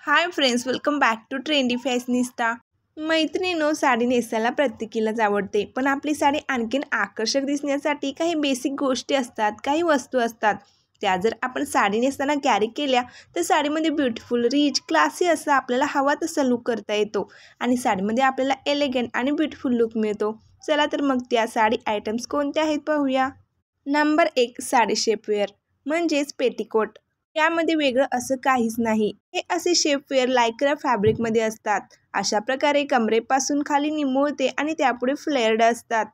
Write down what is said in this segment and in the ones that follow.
High friends, welcome back to trendy fashionista. मैत्रिणींनो, साडी नेसायला प्रत्येकीलाच आवडते, पण आपली साडी आणखीन आकर्षक दिसण्यासाठी काही बेसिक गोष्टी असतात, काही वस्तू असतात। त्या जर आपण साडी नेसताना कॅरी केल्या तर साडीमध्ये ब्युटिफुल, रिच, क्लासी असं आपल्याला हवा तसा लुक करता येतो आणि साडीमध्ये आपल्याला एलिगंट आणि ब्युटिफुल लुक मिळतो। चला तर मग त्या साडी आयटम्स कोणत्या आहेत पाहूया। नंबर 1, साडी शेपवेअर म्हणजेच पेटिकोट। यामध्ये वेगळं असं काहीच नाही। हे असे शेपवेअर लायक्रा फॅब्रिकमध्ये असतात। अशा प्रकारे कमरेपासून खाली निमुळते आणि त्यापुढे फ्लेअर्ड असतात।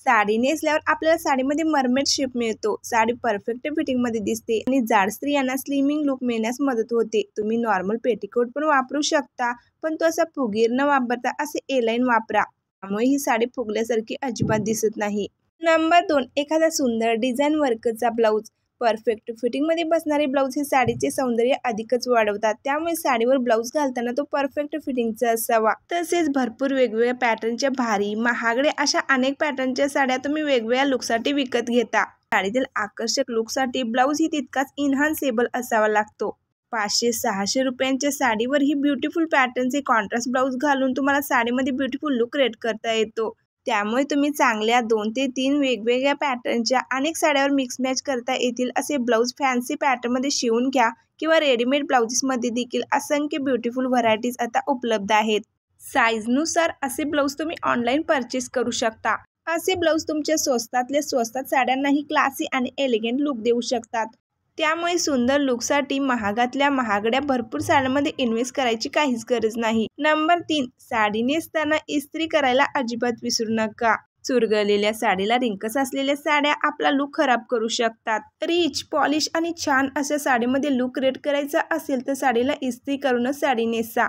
साडी नेसल्यावर आपल्याला साडीमध्ये मर्मेड शेप मिळतो। साडी परफेक्ट फिटिंगमध्ये दिसते आणि जाड स्त्रियांना स्लिमिंग लुक मिळण्यास मदत होते। तुम्ही नॉर्मल पेटिकोट पण वापरू शकता, पण तो असा फुगीर न वापरता असे एलाइन वापरा, त्यामुळे ही साडी फुगल्यासारखी अजिबात दिसत नाही। नंबर 2, एखादा सुंदर डिझाईन वर्कचा ब्लाऊज। परफेक्ट फिटिंगमध्ये बसणारे ब्लाऊज हे साडीचे सौंदर्य अधिकच वाढवतात, त्यामुळे साडीवर ब्लाऊज घालताना तो परफेक्ट फिटिंगचा असावा। तसेच भरपूर वेगवेगळ्या पॅटर्नच्या भारी, महागड्या अशा अनेक पॅटर्नच्या साड्या तुम्ही वेगवेगळ्या लुकसाठी विकत घेता। साडीतील आकर्षक लुकसाठी ब्लाऊज ही तितकाच इन्हान्सेबल असावा लागतो। 500-600 रुपयांच्या साडीवर ही ब्युटिफुल पॅटर्नचे कॉन्ट्रास्ट ब्लाऊज घालून तुम्हाला साडीमध्ये ब्युटिफुल लुक क्रिएट करता येतो। त्यामुळे तुम्ही चांगल्या 2 ते 3 वेगवेगळ्या पॅटर्नच्या अनेक साड्यावर मिक्स मॅच करता येतील असे ब्लाऊज फॅन्सी पॅटर्नमध्ये शिवून घ्या किंवा रेडीमेड ब्लाउजेसमध्ये देखील असंख्य ब्युटिफुल व्हरायटीज आता उपलब्ध आहेत। साईजनुसार असे ब्लाऊज तुम्ही ऑनलाईन परचेस करू शकता। असे ब्लाऊज तुमच्या स्वस्तातल्या स्वस्तात साड्यांनाही क्लासी आणि एलिगंट लुक देऊ शकतात। त्यामुळे सुंदर लुकसाठी महागातल्या महागड्या भरपूर साड्यांमध्ये इन्व्हेस्ट करायची काहीच गरज नाही। नंबर 3, साडी नेसताना इस्त्री करायला अजिबात विसरू नका। चुरगळलेल्या साडीला रिंकस असलेल्या साड्या आपला लुक खराब करू शकतात। रिच, पॉलिश आणि छान अशा साडीमध्ये लुक क्रिएट करायचा असेल तर साडीला इस्त्री करूनच साडी नेसा।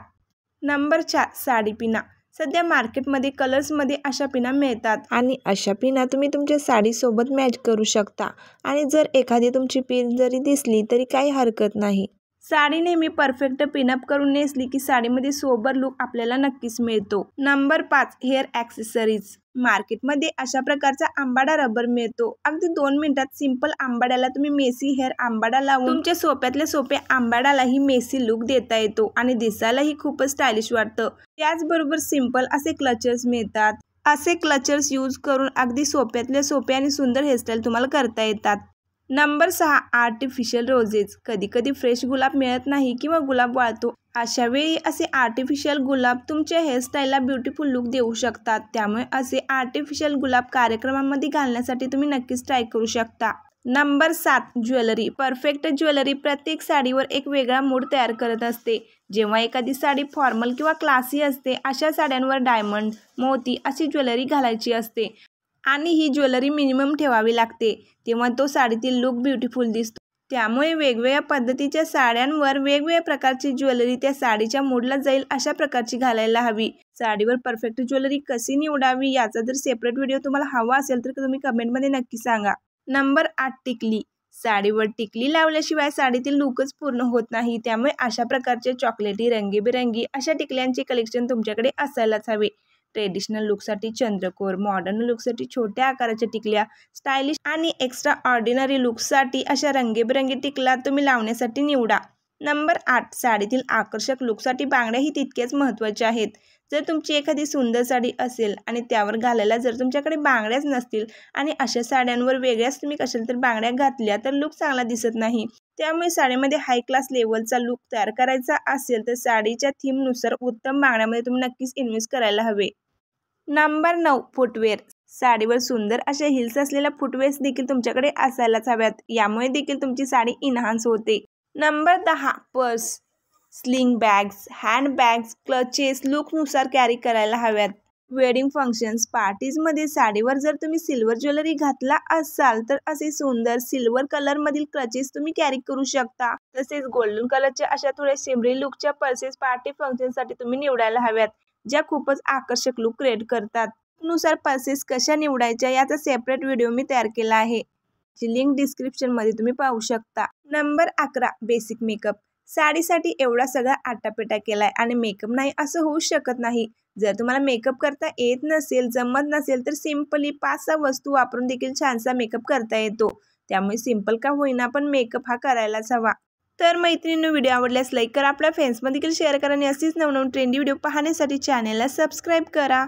नंबर 4, साडी पिना। सध्या मार्केटमध्ये कलर्समध्ये अशा पिना मिळतात आणि अशा पिना तुम्ही तुमच्या साडीसोबत मॅच करू शकता आणि जर एखादी तुमची पिन जरी दिसली तरी काही हरकत नाही। साडी नेहमी परफेक्ट पिनअप करून नेसली की साडीमध्ये सोबर लुक आपल्याला नक्कीच मिळतो। Number 5, hair accessories. मार्केटमध्ये अशा प्रकारचा आंबाडा रबर मिळतो। अगदी 2 मिनिटात सिंपल आंबाड्याला तुम्ही मेसी हेअर आंबाडा लावून तुमच्या सोप्यातल्या सोप्या आंबाड्यालाही मेसी लुक देता येतो आणि दिसायलाही खूपच स्टायलिश वाटतं। त्याचबरोबर सिंपल असे क्लचर्स मिळतात। असे क्लचर्स यूज करून अगदी सोप्यातल्या सोप्या आणि सुंदर हेअरस्टाईल तुम्हाला करता येतात। Number 6, artificial roses. कधी कधी फ्रेश गुलाब मिळत नाही किंवा गुलाब वाळतो, अशा वेळी असे आर्टिफिशियल गुलाब तुमच्या हेअरस्टाईलला ब्युटिफुल लुक देऊ शकतात। त्यामुळे असे आर्टिफिशियल गुलाब कार्यक्रमांमध्ये घालण्यासाठी तुम्ही नक्कीच ट्राय करू शकता। Number 7, jewellery. परफेक्ट ज्वेलरी प्रत्येक साडीवर एक वेगळा मूड तयार करत असते। जेव्हा एखादी साडी फॉर्मल किंवा क्लासी असते, अशा साड्यांवर डायमंड, मोती अशी ज्वेलरी घालायची असते आणि ही ज्वेलरी मिनिमम ठेवावी लागते, तेव्हा तो साडीतील लुक ब्युटिफुल दिसतो। त्यामुळे वेगवेगळ्या पद्धतीच्या साड्यांवर वेगवेगळ्या प्रकारची ज्वेलरी त्या साडीच्या मूडला जाईल अशा प्रकारची घालायला हवी। साडीवर परफेक्ट ज्वेलरी कशी निवडावी याचा जर सेपरेट व्हिडिओ तुम्हाला हवा असेल तर तुम्ही कमेंटमध्ये नक्की सांगा। नंबर 8, टिकली। साडीवर टिकली लावल्याशिवाय साडीतील लुकच पूर्ण होत नाही, त्यामुळे अशा प्रकारचे चॉकलेटी, रंगीबेरंगी अशा टिकल्यांचे कलेक्शन तुमच्याकडे असायलाच हवे। ट्रेडिशनल लुकसाठी चंद्रकोर, मॉडर्न लुकसाठी छोट्या आकाराच्या टिकल्या, स्टायलिश आणि एक्स्ट्रा ऑर्डिनरी लुकसाठी अशा रंगीबेरंगी टिकल्या तुम्ही लावण्यासाठी निवडा। नंबर 8, साडीतील आकर्षक लुकसाठी बांगड्याही तितक्याच महत्त्वाच्या आहेत। जर तुमची एखादी सुंदर साडी असेल आणि त्यावर घालायला जर तुमच्याकडे बांगड्याच नसतील आणि अशा साड्यांवर वेगळ्याच तुम्ही कशाला तर बांगड्या घातल्या तर लुक चांगला दिसत नाही। त्यामुळे साडीमध्ये हाय क्लास लेवलचा लुक तयार करायचा असेल तर साडीच्या थीमनुसार उत्तम बांगड्यामध्ये तुम्ही नक्कीच इन्व्हेस्ट करायला हवे। Number 9, footwear. साडीवर सुंदर अशा हिल्स असलेल्या फुटवेअर्स देखील तुमच्याकडे असायलाच हव्यात, यामुळे देखील तुमची साडी इन्हान्स होते। Number 10, purse, sling bags, hand bags, clutches लुकनुसार कॅरी करायला हव्यात। वेडिंग फंक्शन्स, पार्टीजमध्ये साडीवर जर तुम्ही सिल्वर ज्वेलरी घातला असाल तर असे सुंदर सिल्वर कलरमधील क्लचेस तुम्ही कॅरी करू शकता। तसेच गोल्डन कलरच्या अशा थोड्या शिमरी लुकच्या पर्सेस पार्टी फंक्शनसाठी तुम्ही निवडायला हव्यात, ज्या खूपच आकर्षक लुक क्रिएट करतात। नुसार पर्सेस कशा निवडायच्या याचा सेपरेट व्हिडिओ मी तयार केला आहे, ची लिंक डिस्क्रिप्शनमध्ये तुम्ही पाहू शकता। Number 11, basic makeup. साडीसाठी एवढा सगळा आटापेटा केलाय आणि मेकअप नाही असं होऊ शकत नाही। जर तुम्हाला मेकअप करता येत नसेल, जमत नसेल तर सिंपली 5-6 वस्तू वापरून देखील छानसा मेकअप करता येतो। त्यामुळे सिंपल का होईना पण मेकअप हा करायलाच हवा। तर मैत्रिणींनो, व्हिडिओ आवडल्यास लाईक करा, आपल्या फ्रेंड्समध्ये देखील शेअर करा आणि अशीच नवनवीन ट्रेंडी व्हिडिओ पाहण्यासाठी चॅनलला सबस्क्राईब करा.